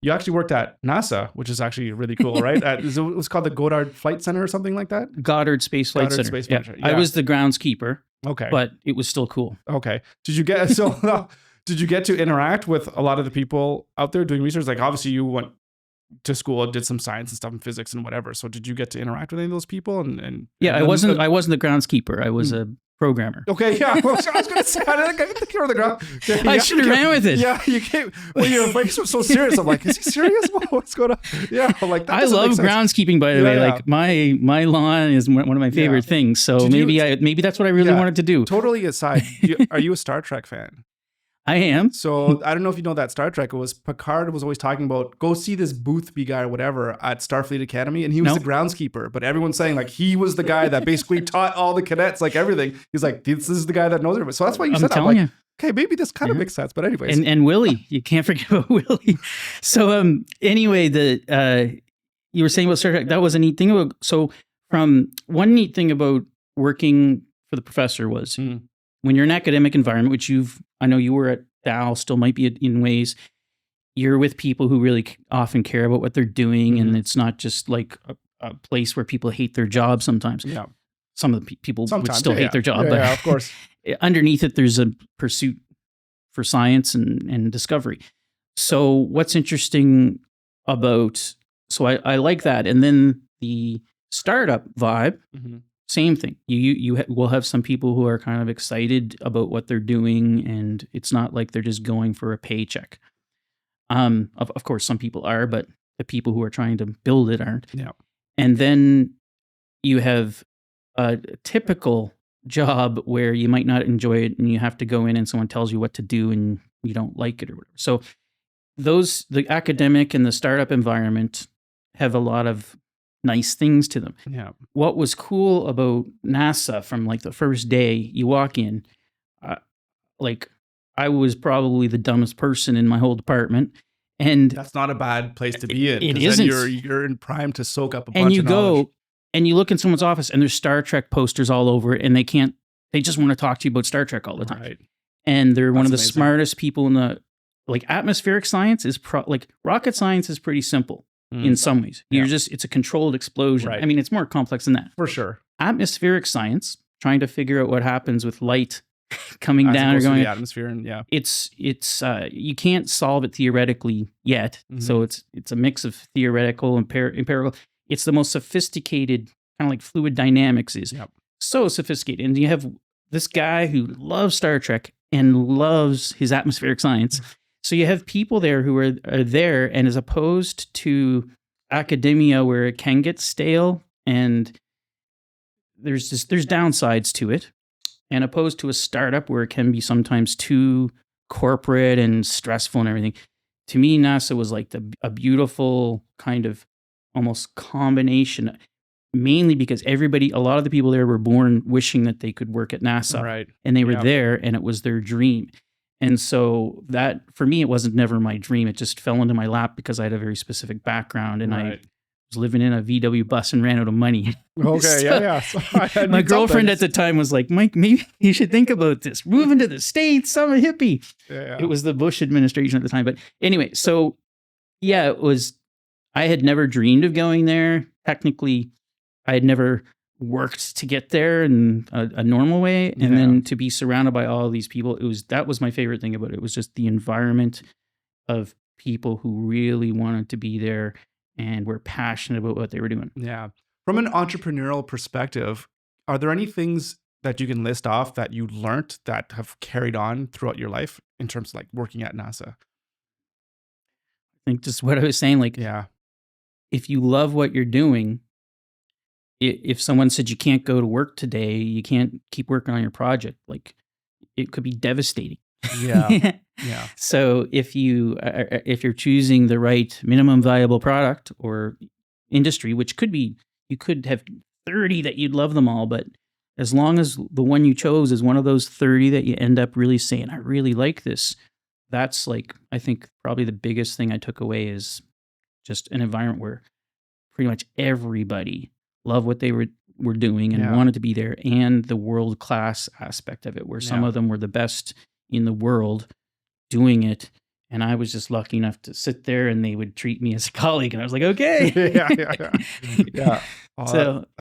you actually worked at NASA, which is actually really cool, right? It was called the Goddard Flight Center or something like that? Goddard Space Flight Goddard Center. Space Flight Center. I was the groundskeeper. Okay. But it was still cool. Okay. Did you get to interact with a lot of the people out there doing research? Like obviously you went to school and did some science and stuff and physics and whatever. So did you get to interact with any of those people? I wasn't the groundskeeper. I was a programmer. Okay, yeah. Well, I was going to say, I didn't get the camera on the ground. Yeah, I should have ran with it. Yeah, you came. Well, your face was so serious. I'm like, is he serious? What's going on? Yeah, like that. I love groundskeeping, by the way. Yeah. Like my lawn is one of my favorite things. So maybe that's what I really wanted to do. Totally aside, are you a Star Trek fan? I am. So I don't know if you know that Star Trek. It was Picard was always talking about go see this Boothby guy or whatever at Starfleet Academy, and he was the groundskeeper. But everyone's saying like he was the guy that basically taught all the cadets like everything. He's like this is the guy that knows everything. So that's why you said that. Like, okay, maybe this kind of makes sense. But anyways, and Willie, you can't forget about Willie. So anyway, you were saying about Star Trek. That was a neat thing about. So one neat thing about working for the professor was. When you're in an academic environment, which I know you were at Dal, still might be in ways, you're with people who really often care about what they're doing. And it's not just like a place where people hate their job sometimes. Yeah. Some of the people would still hate their job. But of course. Underneath it, there's a pursuit for science and discovery. So what's interesting about, I like that. And then the startup vibe, same thing. You will have some people who are kind of excited about what they're doing, and it's not like they're just going for a paycheck. Of course, some people are, but the people who are trying to build it aren't. Yeah. And then you have a typical job where you might not enjoy it, and you have to go in, and someone tells you what to do, and you don't like it or whatever. So the academic and the startup environment have a lot of nice things to them. Yeah. What was cool about NASA from like the first day you walk in, I was probably the dumbest person in my whole department, and that's not a bad place to be in. It isn't. You're in prime to soak up a bunch and you of knowledge. Go and you look in someone's office and there's Star Trek posters all over it, and they just want to talk to you about Star Trek all the time. Right. And they're one of the smartest people in the atmospheric science is rocket science is pretty simple. In some ways, it's a controlled explosion. Right. I mean, it's more complex than that. For sure. Atmospheric science, trying to figure out what happens with light coming down or going the atmosphere, and it's you can't solve it theoretically yet. So it's a mix of theoretical and empirical. It's the most sophisticated, kind of like fluid dynamics is so sophisticated. And you have this guy who loves Star Trek and loves his atmospheric science. So you have people there who are there, and as opposed to academia where it can get stale and there's downsides to it, and opposed to a startup where it can be sometimes too corporate and stressful and everything. To me, NASA was like a beautiful kind of almost combination, mainly because a lot of the people there were born wishing that they could work at NASA. Right. And they were there, and it was their dream. And so that, for me, it wasn't never my dream. It just fell into my lap because I had a very specific background, and I was living in a VW bus and ran out of money. Okay, so So my girlfriend at the time was like, Mike, maybe you should think about this. Moving to the States, I'm a hippie. Yeah. It was the Bush administration at the time. But anyway, so it was, I had never dreamed of going there. Technically, I had never worked to get there in a normal way, and then to be surrounded by all these people, that was my favorite thing about it. It was just the environment of people who really wanted to be there and were passionate about what they were doing. Yeah. From an entrepreneurial perspective, are there any things that you can list off that you learned that have carried on throughout your life in terms of like working at NASA? I think just what I was saying, if you love what you're doing, if someone said you can't go to work today, you can't keep working on your project, like it could be devastating. Yeah. So if you're choosing the right minimum viable product or industry, which could be, you could have 30 that you'd love them all, but as long as the one you chose is one of those 30 that you end up really saying, I really like this, that's I think probably the biggest thing I took away is just an environment where pretty much everybody loved what they were doing and wanted to be there, and the world-class aspect of it, where some of them were the best in the world doing it, And I was just lucky enough to sit there and they would treat me as a colleague. And I was like, okay. Yeah. So